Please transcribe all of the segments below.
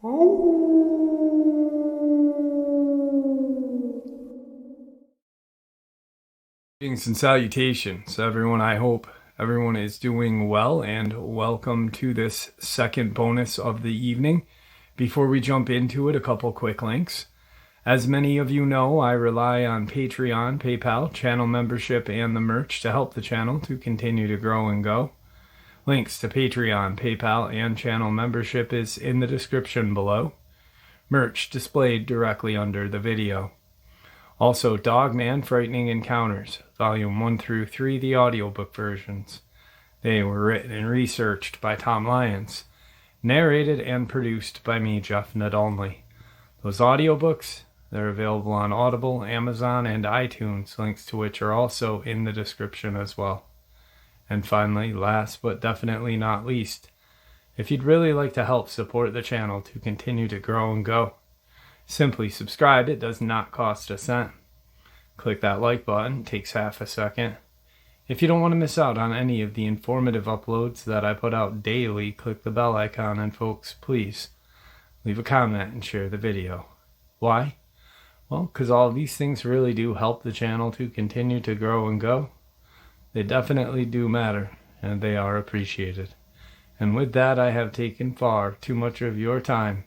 Greetings and salutations, everyone. I hope everyone is doing well, and welcome to this second bonus of the evening. Before we jump into it, a couple quick links. As many of you know, I rely on Patreon, PayPal, channel membership, and the merch to help the channel to continue to grow and go. Links to Patreon, PayPal, and channel membership is in the description below. Merch displayed directly under the video. Also, Dogman Frightening Encounters, Volume 1 through 3, the audiobook versions. They were written and researched by Tom Lyons, narrated and produced by me, Jeff Nadolny. Those audiobooks, they're available on Audible, Amazon, and iTunes, links to which are also in the description as well. And finally, last but definitely not least, if you'd really like to help support the channel to continue to grow and go, simply subscribe. It does not cost a cent. Click that like button. It takes half a second. If you don't want to miss out on any of the informative uploads that I put out daily, click the bell icon, and folks, please leave a comment and share the video. Why? Well, because all of these things really do help the channel to continue to grow and go. They definitely do matter, and they are appreciated. And with that, I have taken far too much of your time.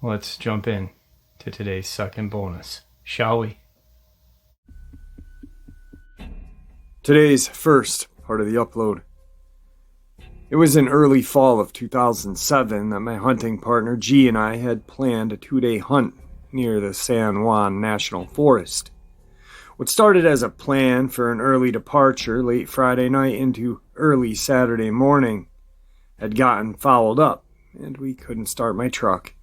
Let's jump in to today's second bonus, shall we? Today's first part of the upload. It was in early fall of 2007 that my hunting partner G and I had planned a 2-day hunt near the San Juan National Forest. What started as a plan for an early departure late Friday night into early Saturday morning had gotten fouled up, and we couldn't start my truck.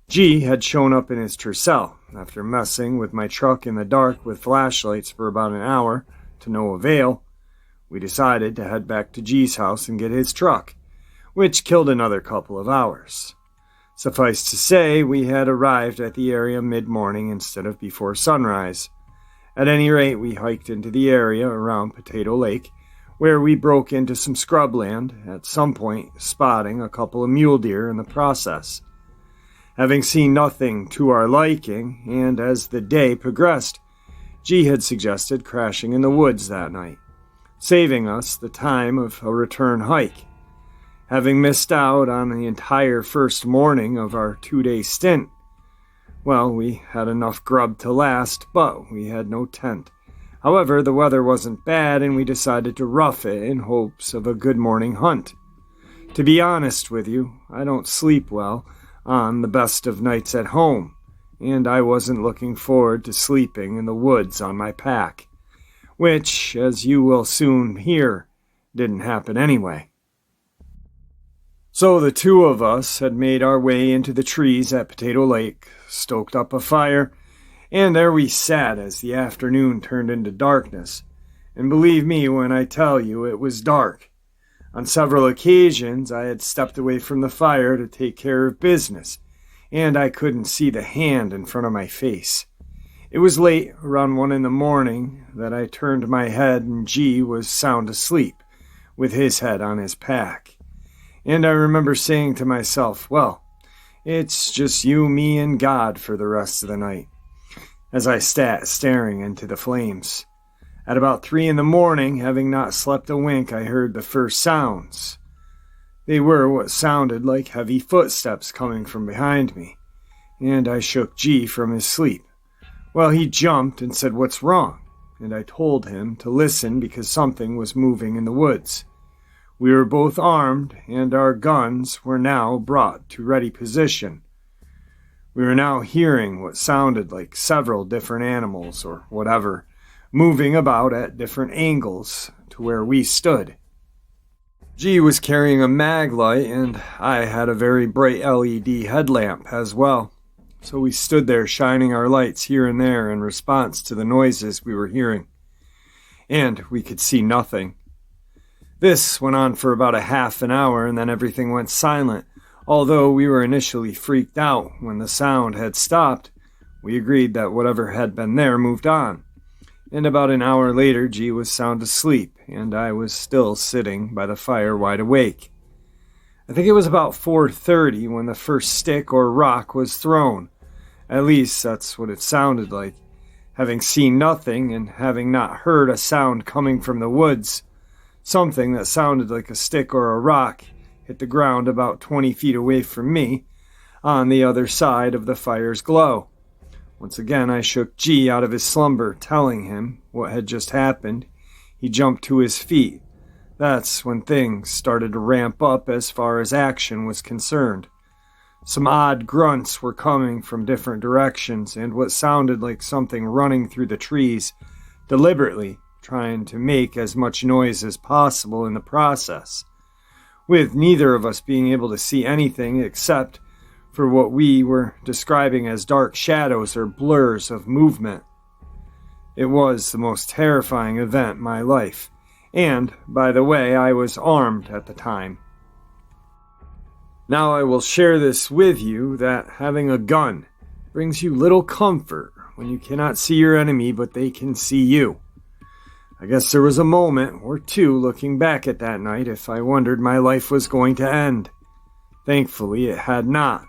G had shown up in his Tercel. After messing with my truck in the dark with flashlights for about an hour, to no avail, we decided to head back to G's house and get his truck, which killed another couple of hours. Suffice to say, we had arrived at the area mid-morning instead of before sunrise. At any rate, we hiked into the area around Potato Lake, where we broke into some scrubland, at some point spotting a couple of mule deer in the process. Having seen nothing to our liking, and as the day progressed, G had suggested crashing in the woods that night, saving us the time of a return hike. Having missed out on the entire first morning of our 2-day stint, well, we had enough grub to last, but we had no tent. However, the weather wasn't bad, and we decided to rough it in hopes of a good morning hunt. To be honest with you, I don't sleep well on the best of nights at home, and I wasn't looking forward to sleeping in the woods on my pack, which, as you will soon hear, didn't happen anyway. So the two of us had made our way into the trees at Potato Lake, stoked up a fire, and there we sat as the afternoon turned into darkness. And believe me when I tell you, it was dark. On several occasions, I had stepped away from the fire to take care of business, and I couldn't see the hand in front of my face. It was late, around 1 a.m, that I turned my head, and G was sound asleep, with his head on his pack. And I remember saying to myself, well, it's just you, me, and God for the rest of the night, as I sat staring into the flames. At about 3 a.m, having not slept a wink, I heard the first sounds. They were what sounded like heavy footsteps coming from behind me, and I shook G from his sleep. Well, he jumped and said, "What's wrong?" And I told him to listen because something was moving in the woods. We were both armed, and our guns were now brought to ready position. We were now hearing what sounded like several different animals, or whatever, moving about at different angles to where we stood. G was carrying a mag light, and I had a very bright LED headlamp as well. So we stood there shining our lights here and there in response to the noises we were hearing. And we could see nothing. This went on for about a half an hour, and then everything went silent. Although we were initially freaked out when the sound had stopped, we agreed that whatever had been there moved on. And about an hour later, G was sound asleep, and I was still sitting by the fire wide awake. I think it was about 4:30 when the first stick or rock was thrown. At least that's what it sounded like. Having seen nothing and having not heard a sound coming from the woods, something that sounded like a stick or a rock hit the ground about 20 feet away from me, on the other side of the fire's glow. Once again, I shook G out of his slumber, telling him what had just happened. He jumped to his feet. That's when things started to ramp up as far as action was concerned. Some odd grunts were coming from different directions, and what sounded like something running through the trees, deliberately trying to make as much noise as possible in the process, with neither of us being able to see anything except for what we were describing as dark shadows or blurs of movement. It was the most terrifying event in my life, and, by the way, I was armed at the time. Now I will share this with you that having a gun brings you little comfort when you cannot see your enemy but they can see you. I guess there was a moment or two looking back at that night if I wondered my life was going to end. Thankfully, it had not.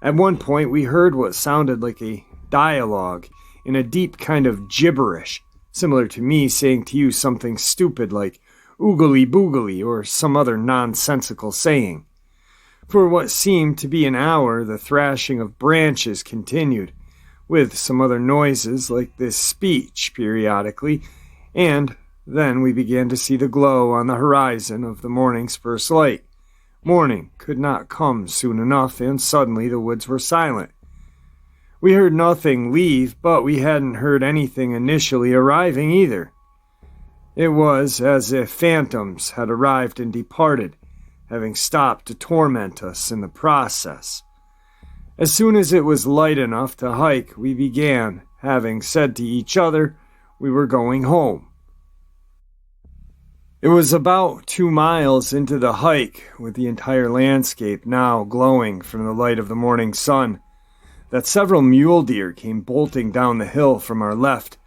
At one point, we heard what sounded like a dialogue in a deep kind of gibberish, similar to me saying to you something stupid like oogly boogly or some other nonsensical saying. For what seemed to be an hour, the thrashing of branches continued, with some other noises like this speech periodically, and then we began to see the glow on the horizon of the morning's first light. Morning could not come soon enough, and suddenly the woods were silent. We heard nothing leave, but we hadn't heard anything initially arriving either. It was as if phantoms had arrived and departed, having stopped to torment us in the process. As soon as it was light enough to hike, we began, having said to each other we were going home. It was about 2 miles into the hike, with the entire landscape now glowing from the light of the morning sun, that several mule deer came bolting down the hill from our left,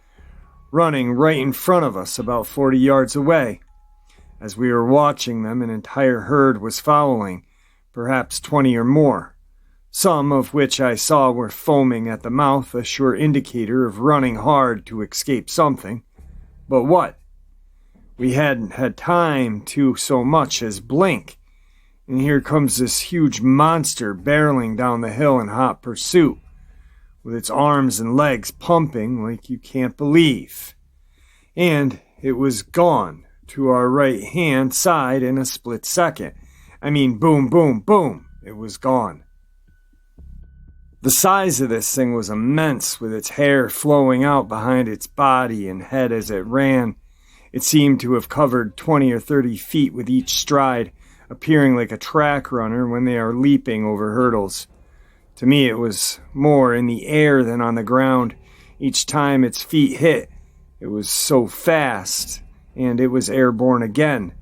running right in front of us about 40 yards away. As we were watching them, an entire herd was following, perhaps 20 or more, some of which I saw were foaming at the mouth, a sure indicator of running hard to escape something. But what? We hadn't had time to so much as blink, and here comes this huge monster barreling down the hill in hot pursuit, with its arms and legs pumping like you can't believe. And it was gone to our right-hand side in a split second. I mean, boom, boom, boom, it was gone. The size of this thing was immense, with its hair flowing out behind its body and head as it ran. It seemed to have covered 20 or 30 feet with each stride, appearing like a track runner when they are leaping over hurdles. To me, it was more in the air than on the ground. Each time its feet hit, it was so fast, and it was airborne again.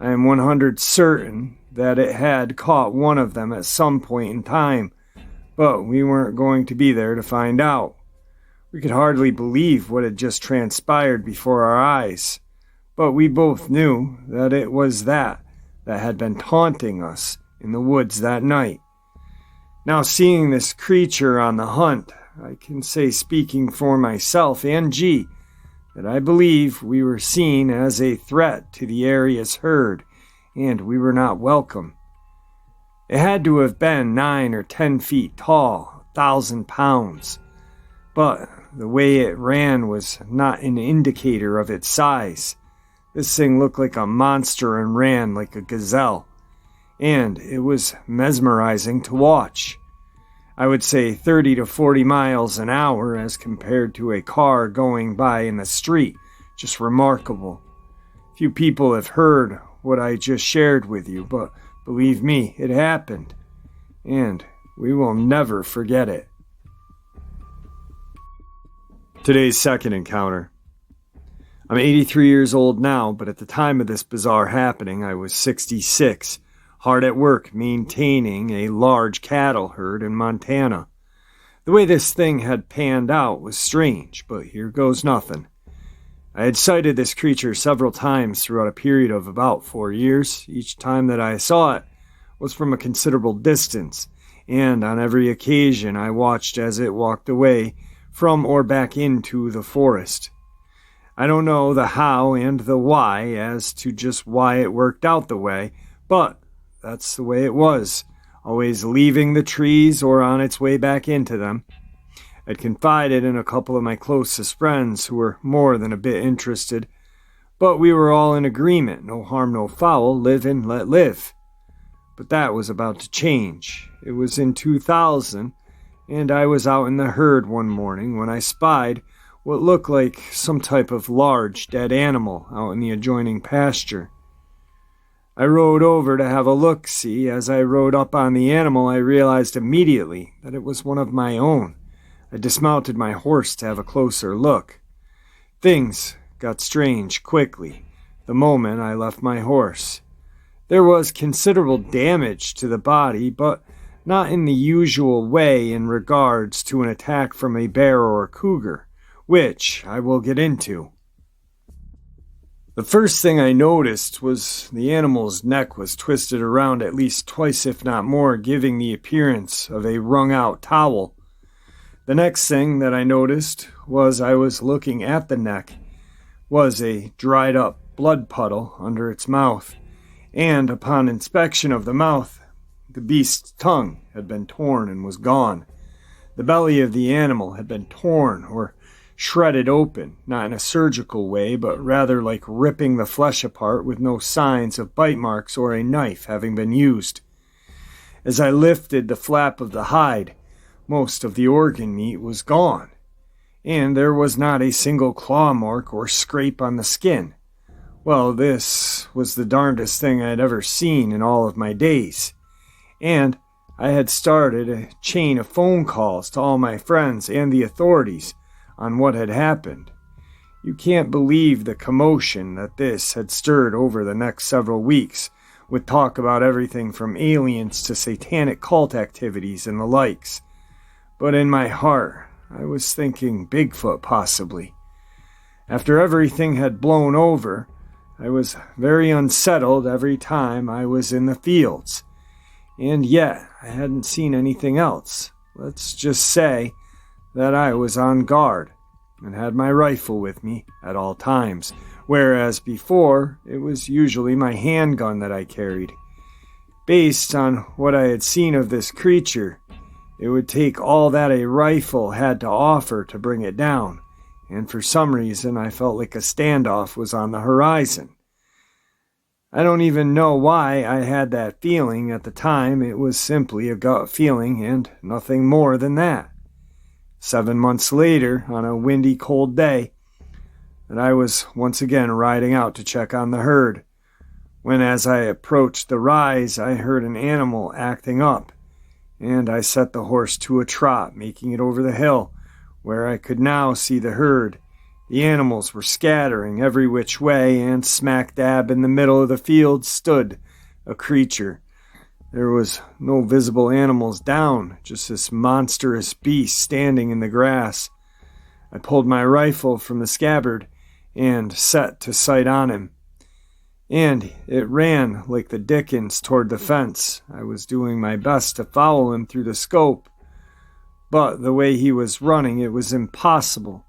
I am 100% certain that it had caught one of them at some point in time, but we weren't going to be there to find out. We could hardly believe what had just transpired before our eyes, but we both knew that it was that had been taunting us in the woods that night. Now, seeing this creature on the hunt, I can say, speaking for myself and G, that I believe we were seen as a threat to the area's herd, and we were not welcome. It had to have been 9 or 10 feet tall, 1,000 pounds, but the way it ran was not an indicator of its size. This thing looked like a monster and ran like a gazelle, and it was mesmerizing to watch. I would say 30 to 40 miles an hour as compared to a car going by in the street. Just remarkable. Few people have heard what I just shared with you, but believe me, it happened, and we will never forget it. Today's second encounter. I'm 83 years old now, but at the time of this bizarre happening, I was 66, hard at work maintaining a large cattle herd in Montana. The way this thing had panned out was strange, but here goes nothing. I had sighted this creature several times throughout a period of about 4 years. Each time that I saw it was from a considerable distance, and on every occasion I watched as it walked away from or back into the forest. I don't know the how and the why as to just why it worked out the way, but that's the way it was, always leaving the trees or on its way back into them. I'd confided in a couple of my closest friends who were more than a bit interested, but we were all in agreement, no harm, no foul, live and let live. But that was about to change. It was in 2000, and I was out in the herd one morning when I spied what looked like some type of large dead animal out in the adjoining pasture. I rode over to have a look-see. As I rode up on the animal, I realized immediately that it was one of my own. I dismounted my horse to have a closer look. Things got strange quickly the moment I left my horse. There was considerable damage to the body, but not in the usual way in regards to an attack from a bear or a cougar, which I will get into. The first thing I noticed was the animal's neck was twisted around at least twice, if not more, giving the appearance of a wrung-out towel. The next thing that I noticed was I was looking at the neck was a dried-up blood puddle under its mouth, and upon inspection of the mouth, the beast's tongue had been torn and was gone. The belly of the animal had been torn or shredded open, not in a surgical way, but rather like ripping the flesh apart with no signs of bite marks or a knife having been used. As I lifted the flap of the hide, most of the organ meat was gone, and there was not a single claw mark or scrape on the skin. Well, this was the darndest thing I had ever seen in all of my days, and I had started a chain of phone calls to all my friends and the authorities on what had happened. You can't believe the commotion that this had stirred over the next several weeks, with talk about everything from aliens to satanic cult activities and the likes. But in my heart, I was thinking Bigfoot possibly. After everything had blown over, I was very unsettled every time I was in the fields. And yet, I hadn't seen anything else. Let's just say that I was on guard and had my rifle with me at all times, whereas before it was usually my handgun that I carried. Based on what I had seen of this creature, it would take all that a rifle had to offer to bring it down, and for some reason I felt like a standoff was on the horizon. I don't even know why I had that feeling at the time. It was simply a gut feeling and nothing more than that. 7 months later, on a windy, cold day, that I was once again riding out to check on the herd, when as I approached the rise, I heard an animal acting up, and I set the horse to a trot, making it over the hill, where I could now see the herd. The animals were scattering every which way, and smack dab in the middle of the field stood a creature. There was no visible animals down, just this monstrous beast standing in the grass. I pulled my rifle from the scabbard and set to sight on him. And it ran like the dickens toward the fence. I was doing my best to follow him through the scope, but the way he was running, it was impossible.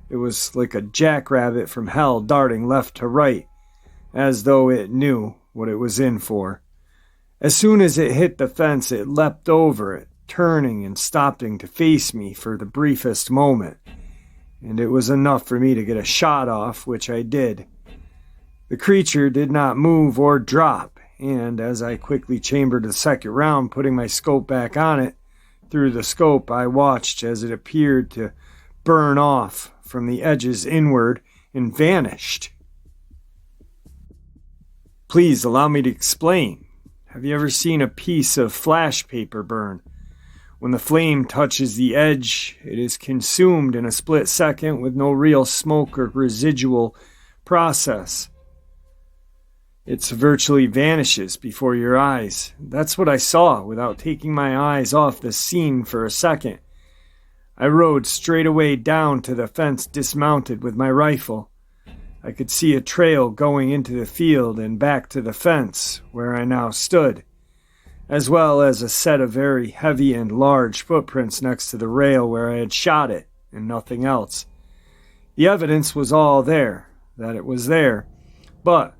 It was like a jackrabbit from hell darting left to right, as though it knew what it was in for. As soon as it hit the fence, it leapt over it, turning and stopping to face me for the briefest moment, and it was enough for me to get a shot off, which I did. The creature did not move or drop, and as I quickly chambered the second round, putting my scope back on it, through the scope I watched as it appeared to burn off from the edges inward and vanished. Please allow me to explain. Have you ever seen a piece of flash paper burn? When the flame touches the edge, it is consumed in a split second with no real smoke or residual process. It virtually vanishes before your eyes. That's what I saw without taking my eyes off the scene for a second. I rode straight away down to the fence, dismounted with my rifle. I could see a trail going into the field and back to the fence where I now stood. as well as a set of very heavy and large footprints next to the rail where I had shot it, and nothing else. The evidence was all there, that it was there, but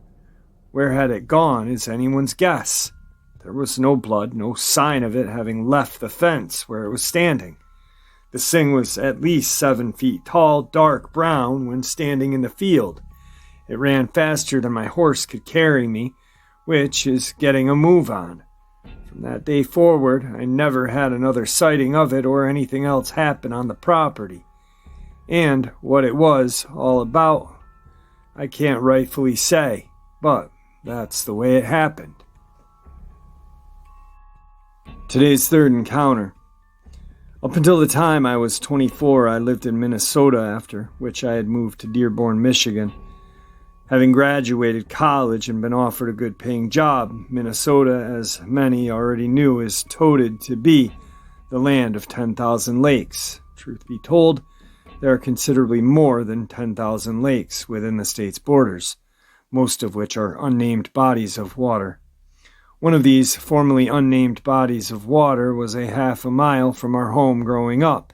where had it gone is anyone's guess. There was no blood, no sign of it having left the fence where it was standing. This thing was at least 7 feet tall, dark brown when standing in the field. It ran faster than my horse could carry me, which is getting a move on. From that day forward, I never had another sighting of it or anything else happen on the property. And what it was all about, I can't rightfully say, but that's the way it happened. Today's third encounter. Up until the time I was 24, I lived in Minnesota, after which I had moved to Dearborn, Michigan. Having graduated college and been offered a good-paying job, Minnesota, as many already knew, is touted to be the land of 10,000 lakes. Truth be told, there are considerably more than 10,000 lakes within the state's borders, most of which are unnamed bodies of water. One of these formerly unnamed bodies of water was a half a mile from our home growing up,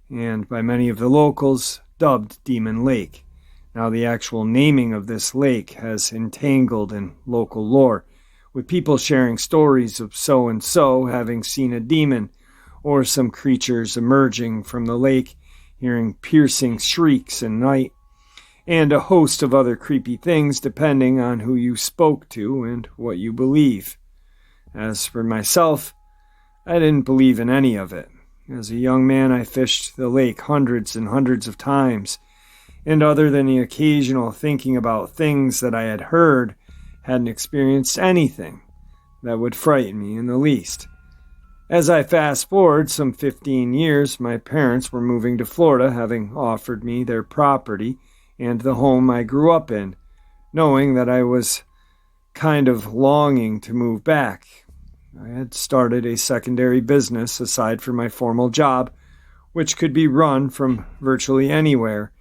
and by many of the locals dubbed Demon Lake. Now the actual naming of this lake has entangled in local lore, with people sharing stories of so-and-so having seen a demon, or some creatures emerging from the lake, hearing piercing shrieks in night, and a host of other creepy things depending on who you spoke to and what you believe. As for myself, I didn't believe in any of it. As a young man, I fished the lake hundreds and hundreds of times, and other than the occasional thinking about things that I had heard, hadn't experienced anything that would frighten me in the least. As I fast forward some 15 years, my parents were moving to Florida, having offered me their property and the home I grew up in, knowing that I was kind of longing to move back. I had started a secondary business aside from my formal job, which could be run from virtually anywhere,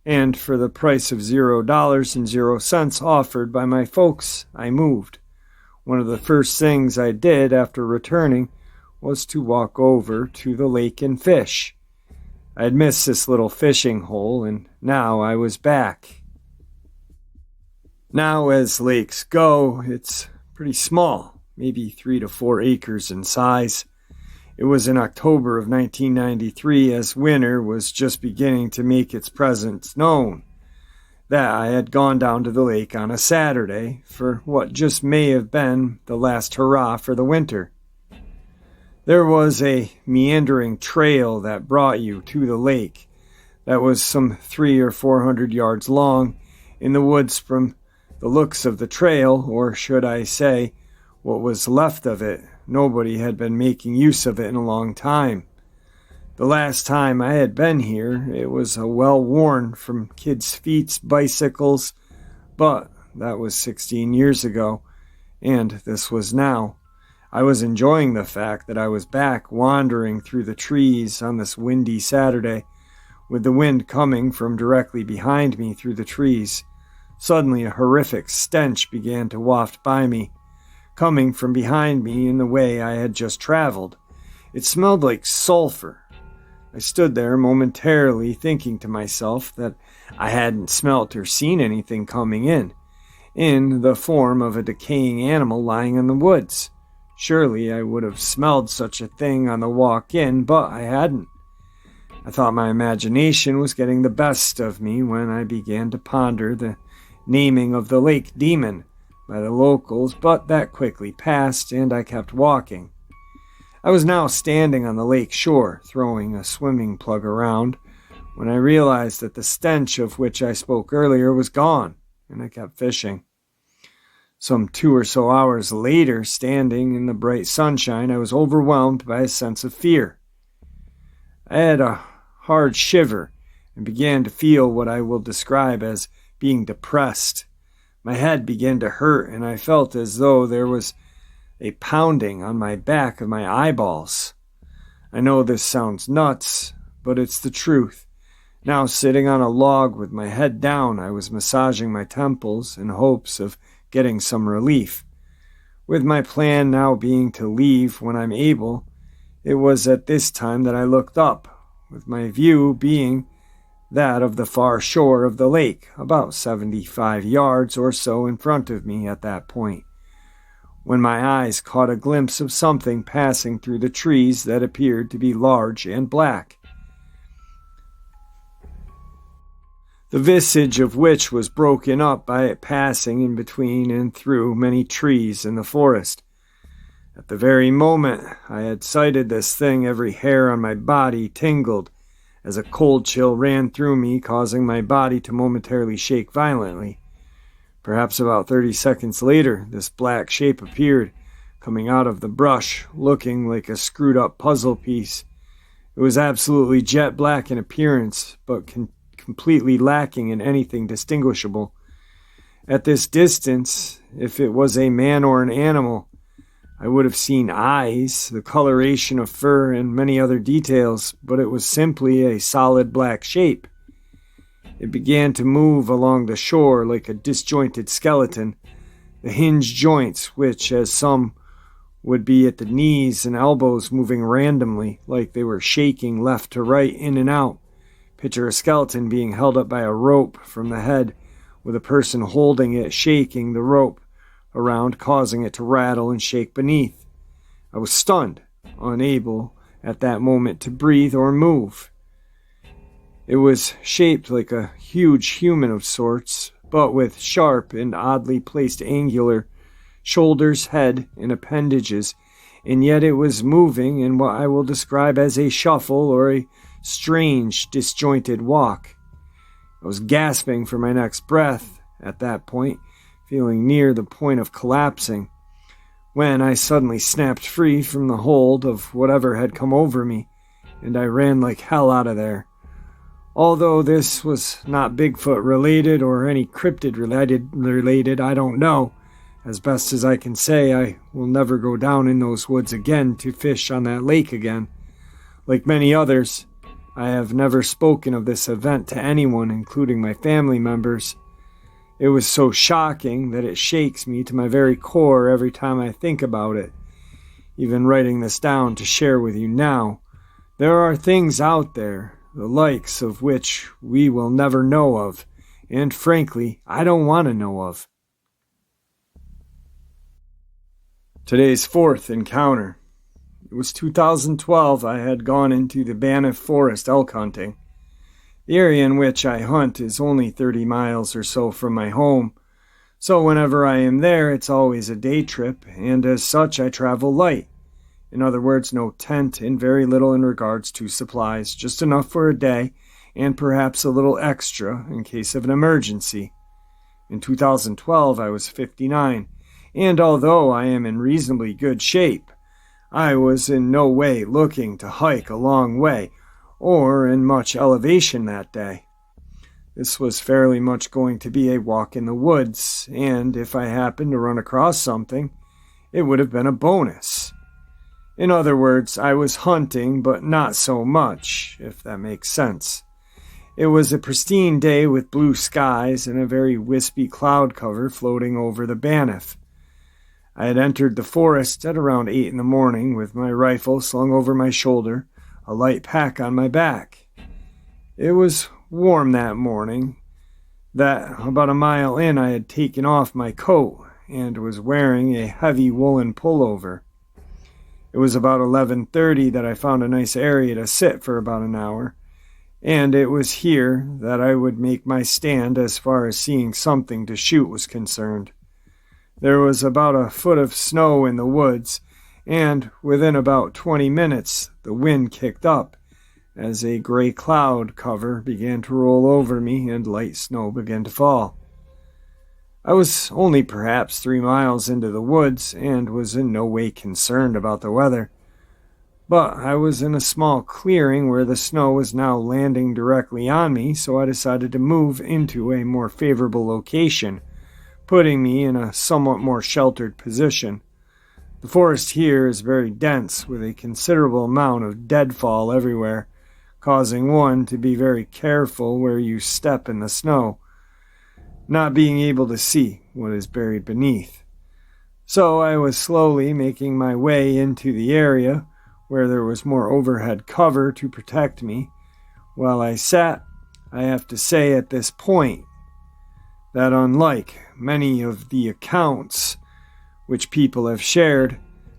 and for the price of $0 offered by my folks, I moved. One of the first things I did after returning was to walk over to the lake and fish. I had missed this little fishing hole, and now I was back. Now, as lakes go, it's pretty small, maybe 3 to 4 acres in size. It was in October of 1993, as winter was just beginning to make its presence known, that I had gone down to the lake on a Saturday for what just may have been the last hurrah for the winter. There was a meandering trail that brought you to the lake that was some 300 or 400 yards long in the woods. From the looks of the trail, or should I say, what was left of it, nobody had been making use of it in a long time. The last time I had been here, it was well-worn from kids' feet, bicycles, but that was 16 years ago, and this was now. I was enjoying the fact that I was back wandering through the trees on this windy Saturday, with the wind coming from directly behind me through the trees. Suddenly a horrific stench began to waft by me, coming from behind me in the way I had just traveled. It smelled like sulfur. I stood there momentarily thinking to myself that I hadn't smelt or seen anything coming in the form of a decaying animal lying in the woods. Surely I would have smelled such a thing on the walk in, but I hadn't. I thought my imagination was getting the best of me when I began to ponder the naming of the lake demon by the locals, but that quickly passed, and I kept walking. I was now standing on the lake shore, throwing a swimming plug around, when I realized that the stench of which I spoke earlier was gone, and I kept fishing. Some 2 or so hours later, standing in the bright sunshine, I was overwhelmed by a sense of fear. I had a hard shiver and began to feel what I will describe as being depressed. My head began to hurt, and I felt as though there was a pounding on my back of my eyeballs. I know this sounds nuts, but it's the truth. Now, sitting on a log with my head down, I was massaging my temples in hopes of getting some relief, With my plan now being to leave when I'm able, it was at this time that I looked up, with my view being that of the far shore of the lake, about 75 yards or so in front of me at that point, when my eyes caught a glimpse of something passing through the trees that appeared to be large and black, the visage of which was broken up by it passing in between and through many trees in the forest. At the very moment I had sighted this thing, every hair on my body tingled, as a cold chill ran through me, causing my body to momentarily shake violently. Perhaps about 30 seconds later, this black shape appeared, coming out of the brush, looking like a screwed-up puzzle piece. It was absolutely jet black in appearance, but completely lacking in anything distinguishable. At this distance, if it was a man or an animal, I would have seen eyes, the coloration of fur, and many other details, but it was simply a solid black shape. It began to move along the shore like a disjointed skeleton, the hinged joints, which, as some would be at the knees and elbows, moving randomly, like they were shaking left to right, in and out. Picture a skeleton being held up by a rope from the head, with a person holding it, shaking the rope around, causing it to rattle and shake beneath. I was stunned, unable at that moment to breathe or move. It was shaped like a huge human of sorts, but with sharp and oddly placed angular shoulders, head, and appendages, and yet it was moving in what I will describe as a shuffle or a strange, disjointed walk. I was gasping for my next breath at that point, feeling near the point of collapsing, when I suddenly snapped free from the hold of whatever had come over me, and I ran like hell out of there. Although this was not Bigfoot related or any cryptid related, I don't know. As best as I can say, I will never go down in those woods again to fish on that lake again. Like many others, I have never spoken of this event to anyone, including my family members. It was so shocking that it shakes me to my very core every time I think about it. Even writing this down to share with you now, there are things out there, the likes of which we will never know of, and frankly, I don't want to know of. Today's fourth encounter. It was 2012. I had gone into the Banff Forest elk hunting. The area in which I hunt is only 30 miles or so from my home, so whenever I am there, it's always a day trip, and as such I travel light. In other words, no tent and very little in regards to supplies, just enough for a day, and perhaps a little extra in case of an emergency. In 2012, I was 59, and although I am in reasonably good shape, I was in no way looking to hike a long way or in much elevation that day. This was fairly much going to be a walk in the woods, and if I happened to run across something, it would have been a bonus. In other words, I was hunting, but not so much, if that makes sense. It was a pristine day with blue skies and a very wispy cloud cover floating over the Banff. I had entered the forest at around 8 in the morning with my rifle slung over my shoulder, a light pack on my back. It was warm that morning, that about a mile in I had taken off my coat and was wearing a heavy woolen pullover. It was about 11:30 that I found a nice area to sit for about an hour, and it was here that I would make my stand as far as seeing something to shoot was concerned. There was about a foot of snow in the woods, and within about 20 minutes the wind kicked up as a gray cloud cover began to roll over me and light snow began to fall. I was only perhaps 3 miles into the woods and was in no way concerned about the weather, but I was in a small clearing where the snow was now landing directly on me, so I decided to move into a more favorable location, putting me in a somewhat more sheltered position. The forest here is very dense, with a considerable amount of deadfall everywhere, causing one to be very careful where you step in the snow, not being able to see what is buried beneath. So I was slowly making my way into the area where there was more overhead cover to protect me. While I sat, I have to say at this point that unlike many of the accounts which people have shared,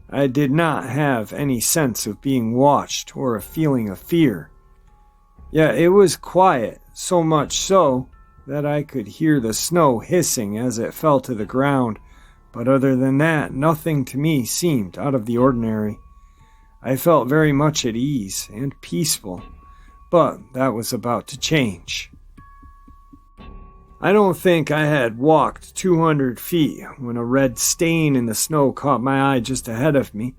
I did not have any sense of being watched or a feeling of fear. Yet it was quiet, so much so that I could hear the snow hissing as it fell to the ground, but other than that, nothing to me seemed out of the ordinary. I felt very much at ease and peaceful, but that was about to change. I don't think I had walked 200 feet when a red stain in the snow caught my eye just ahead of me,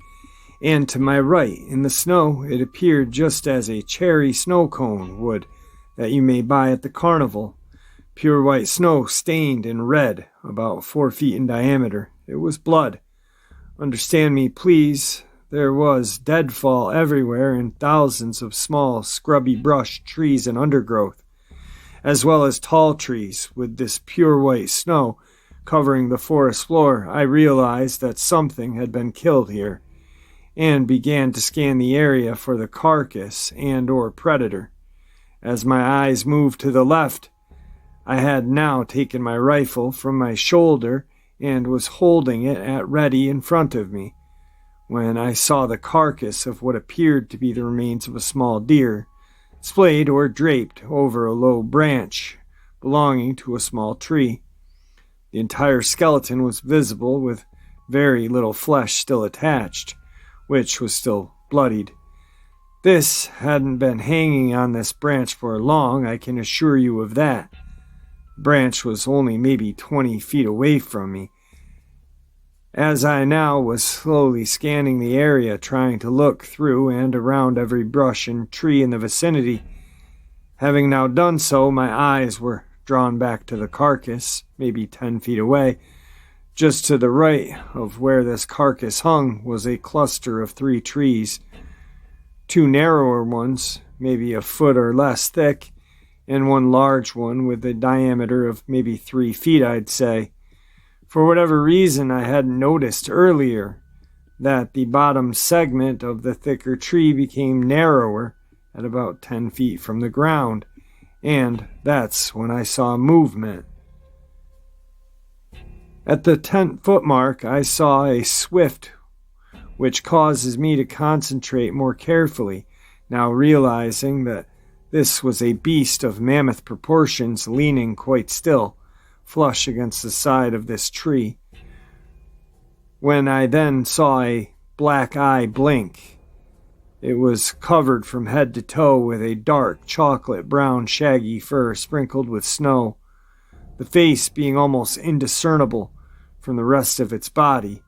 and to my right in the snow it appeared just as a cherry snow cone would that you may buy at the carnival. Pure white snow stained in red, about 4 feet in diameter. It was blood. Understand me, please. There was deadfall everywhere and thousands of small, scrubby brush, trees, and undergrowth, as well as tall trees. With this pure white snow covering the forest floor, I realized that something had been killed here, and began to scan the area for the carcass and/or predator. As my eyes moved to the left, I had now taken my rifle from my shoulder and was holding it at ready in front of me, when I saw the carcass of what appeared to be the remains of a small deer, splayed or draped over a low branch belonging to a small tree. The entire skeleton was visible, with very little flesh still attached, which was still bloodied. This hadn't been hanging on this branch for long, I can assure you of that. The branch was only maybe 20 feet away from me. As I now was slowly scanning the area, trying to look through and around every brush and tree in the vicinity, having now done so, my eyes were drawn back to the carcass, maybe 10 feet away. Just to the right of where this carcass hung was a cluster of 3 trees, 2 narrower ones, maybe a foot or less thick, and 1 large one with a diameter of maybe 3 feet, I'd say. For whatever reason, I hadn't noticed earlier that the bottom segment of the thicker tree became narrower at about 10 feet from the ground, and that's when I saw movement. At the 10-foot mark, I saw a swift, which causes me to concentrate more carefully, now realizing that this was a beast of mammoth proportions leaning quite still, flush against the side of this tree. When I then saw a black eye blink, it was covered from head to toe with a dark chocolate brown shaggy fur sprinkled with snow, the face being almost indiscernible from the rest of its body.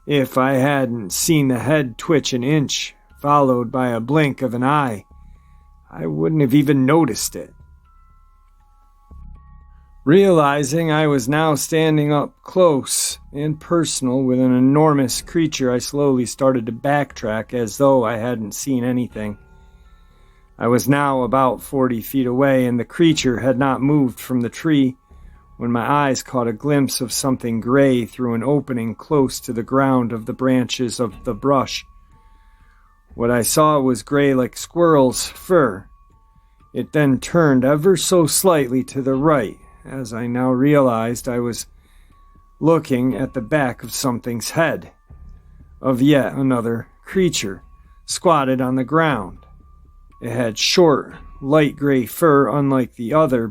If I hadn't seen the head twitch an inch, followed by a blink of an eye, I wouldn't have even noticed it. Realizing I was now standing up close and personal with an enormous creature, I slowly started to backtrack as though I hadn't seen anything. I was now about 40 feet away, and the creature had not moved from the tree when my eyes caught a glimpse of something gray through an opening close to the ground of the branches of the brush. What I saw was gray like squirrel's fur. It then turned ever so slightly to the right, as I now realized I was looking at the back of something's head, of yet another creature, squatted on the ground. It had short, light gray fur, unlike the other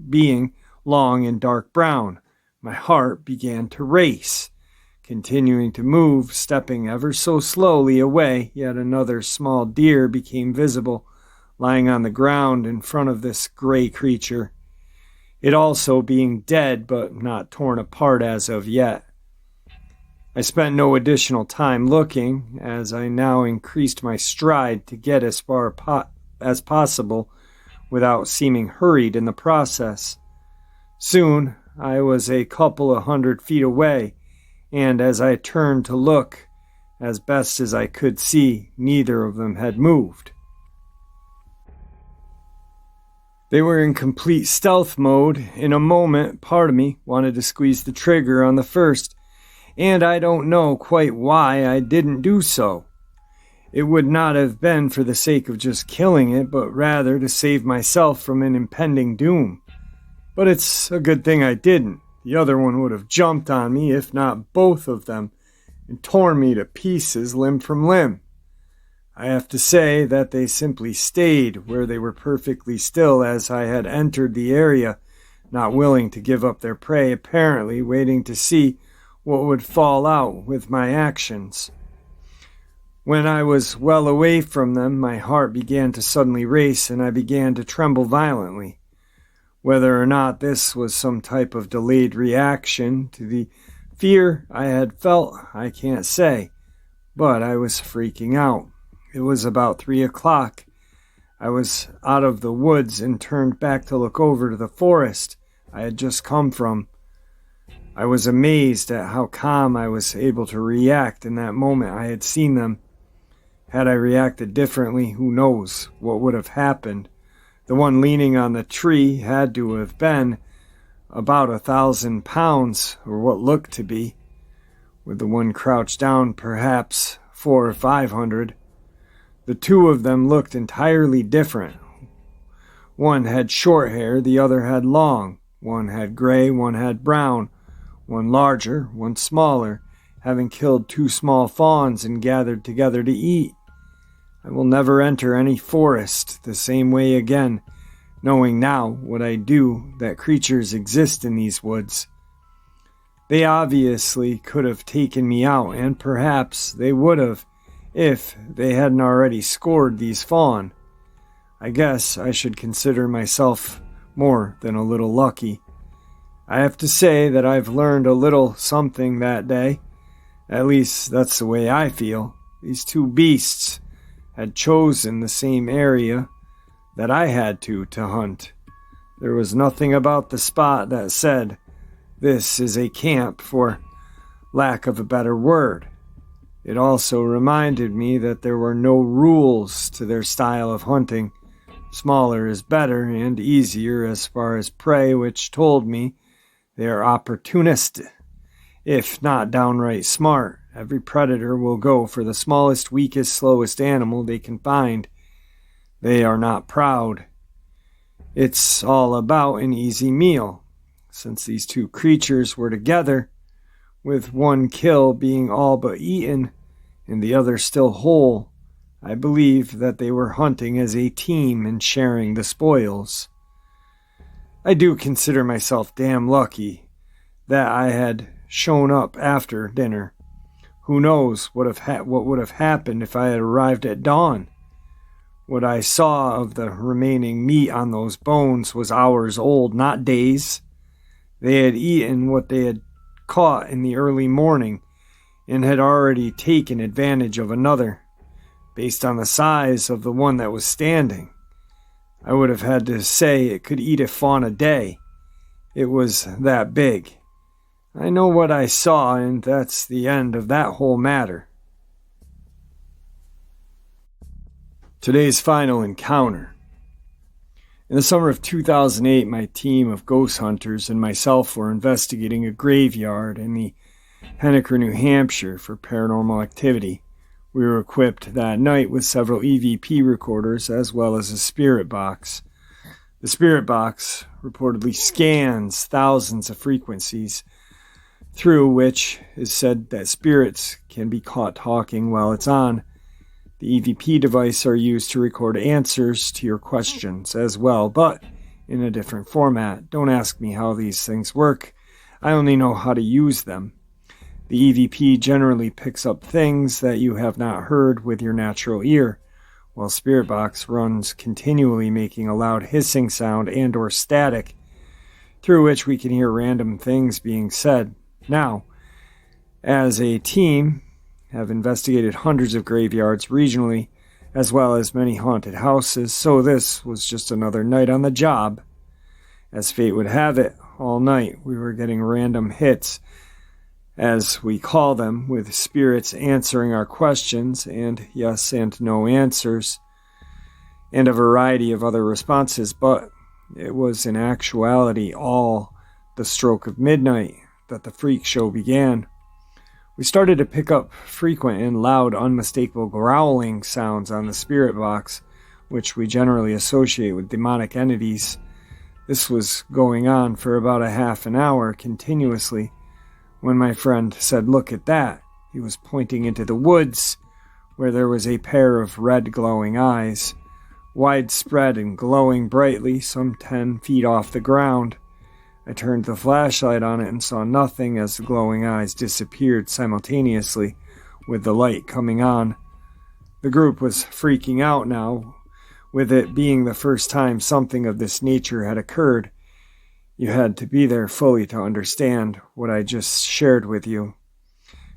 being long and dark brown. My heart began to race. Continuing to move, stepping ever so slowly away, yet another small deer became visible, lying on the ground in front of this gray creature, it also being dead but not torn apart as of yet. I spent no additional time looking, as I now increased my stride to get as far as possible without seeming hurried in the process. Soon I was a couple of 100 feet away, and as I turned to look, as best as I could see, neither of them had moved. They were in complete stealth mode. In a moment, part of me wanted to squeeze the trigger on the first, and I don't know quite why I didn't do so. It would not have been for the sake of just killing it, but rather to save myself from an impending doom. But it's a good thing I didn't. The other one would have jumped on me, if not both of them, and torn me to pieces limb from limb. I have to say that they simply stayed where they were perfectly still as I had entered the area, not willing to give up their prey, apparently waiting to see what would fall out with my actions. When I was well away from them, my heart began to suddenly race and I began to tremble violently. Whether or not this was some type of delayed reaction to the fear I had felt, I can't say, but I was freaking out. It was about 3 o'clock. I was out of the woods and turned back to look over to the forest I had just come from. I was amazed at how calm I was able to react in that moment I had seen them. Had I reacted differently, who knows what would have happened. The one leaning on the tree had to have been about 1,000 pounds, or what looked to be, with the one crouched down perhaps 400 or 500. The two of them looked entirely different. One had short hair, the other had long. One had gray, one had brown. One larger, one smaller, having killed 2 small fawns and gathered together to eat. I will never enter any forest the same way again, knowing now what I do that creatures exist in these woods. They obviously could have taken me out, and perhaps they would have if they hadn't already scored these fawn. I guess I should consider myself more than a little lucky. I have to say that I've learned a little something that day. At least that's the way I feel. These 2 beasts had chosen the same area that I had to hunt. There was nothing about the spot that said, "This is a camp," for lack of a better word. It also reminded me that there were no rules to their style of hunting. Smaller is better and easier as far as prey, which told me they are opportunist. If not downright smart, every predator will go for the smallest, weakest, slowest animal they can find. They are not proud. It's all about an easy meal. Since these 2 creatures were together, with one kill being all but eaten and the other still whole, I believe that they were hunting as a team and sharing the spoils. I do consider myself damn lucky that I had shown up after dinner. Who knows what would have happened if I had arrived at dawn? What I saw of the remaining meat on those bones was hours old, not days. They had eaten what they had caught in the early morning and had already taken advantage of another, based on the size of the one that was standing. I would have had to say it could eat a fawn a day. It was that big. I know what I saw, and that's the end of that whole matter. Today's final encounter. In the summer of 2008, my team of ghost hunters and myself were investigating a graveyard in the Henniker, New Hampshire for paranormal activity. We were equipped that night with several EVP recorders as well as a spirit box. The spirit box reportedly scans thousands of frequencies, through which is said that spirits can be caught talking while it's on. The EVP device are used to record answers to your questions as well, but in a different format. Don't ask me how these things work. I only know how to use them. The EVP generally picks up things that you have not heard with your natural ear, while Spirit Box runs continually, making a loud hissing sound and or static, through which we can hear random things being said. Now, as a team, have investigated hundreds of graveyards regionally, as well as many haunted houses, so this was just another night on the job. As fate would have it, all night we were getting random hits, as we call them, with spirits answering our questions, and yes and no answers, and a variety of other responses, but it was in actuality all the stroke of midnight that the freak show began. We started to pick up frequent and loud, unmistakable growling sounds on the spirit box, which we generally associate with demonic entities. This was going on for about a half an hour continuously when my friend said, "Look at that." He was pointing into the woods where there was a pair of red glowing eyes, widespread and glowing brightly some 10 feet off the ground. I turned the flashlight on it and saw nothing as the glowing eyes disappeared simultaneously with the light coming on. The group was freaking out now, with it being the first time something of this nature had occurred. You had to be there fully to understand what I just shared with you.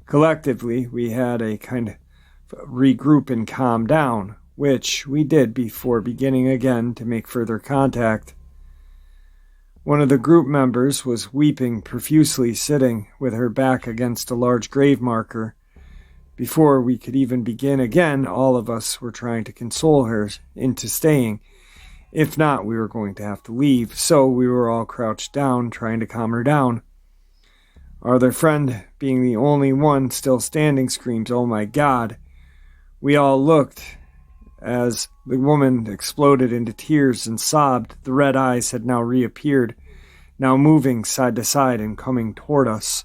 Collectively, we had a kind of regroup and calm down, which we did before beginning again to make further contact. One of the group members was weeping profusely, sitting with her back against a large grave marker. Before we could even begin again, all of us were trying to console her into staying. If not, we were going to have to leave, so we were all crouched down, trying to calm her down. Our other friend, being the only one still standing, screams, "Oh my God." We all looked as the woman exploded into tears and sobbed. The red eyes had now reappeared, now moving side to side and coming toward us.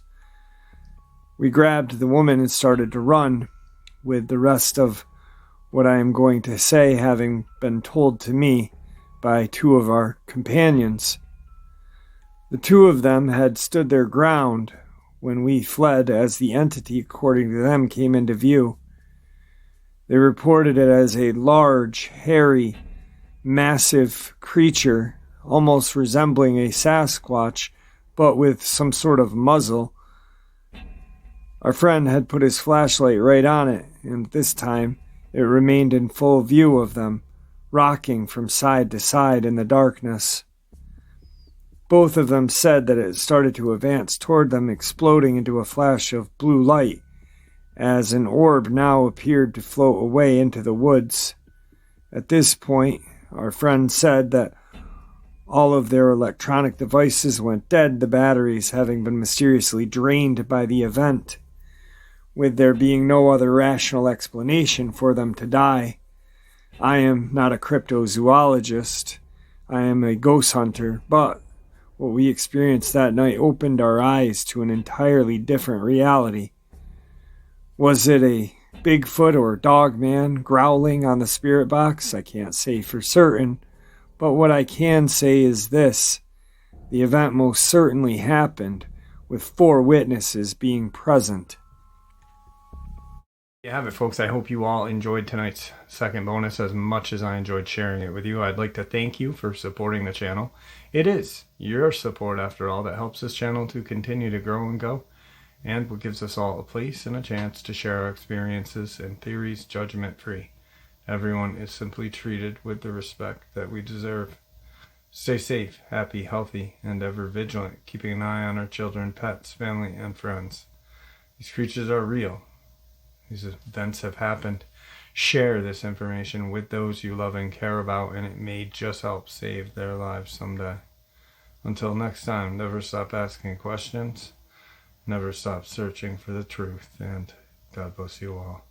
We grabbed the woman and started to run, with the rest of what I am going to say having been told to me by two of our companions. The two of them had stood their ground when we fled, as the entity, according to them, came into view. They reported it as a large, hairy, massive creature, almost resembling a Sasquatch, but with some sort of muzzle. Our friend had put his flashlight right on it, and this time it remained in full view of them, rocking from side to side in the darkness. Both of them said that it started to advance toward them, exploding into a flash of blue light, as an orb now appeared to float away into the woods. At this point, our friend said that all of their electronic devices went dead, the batteries having been mysteriously drained by the event, with there being no other rational explanation for them to die. I am not a cryptozoologist. I am a ghost hunter, but what we experienced that night opened our eyes to an entirely different reality. Was it a Bigfoot or Dogman growling on the spirit box? I can't say for certain, but what I can say is this: the event most certainly happened, with 4 witnesses being present. You have it, folks. I hope you all enjoyed tonight's second bonus as much as I enjoyed sharing it with you. I'd like to thank you for supporting the channel. It is your support, after all, that helps this channel to continue to grow and go, and what gives us all a place and a chance to share our experiences and theories judgment-free. Everyone is simply treated with the respect that we deserve. Stay safe, happy, healthy, and ever vigilant, keeping an eye on our children, pets, family, and friends. These creatures are real. These events have happened. Share this information with those you love and care about, and it may just help save their lives someday. Until next time, never stop asking questions, never stop searching for the truth, and God bless you all.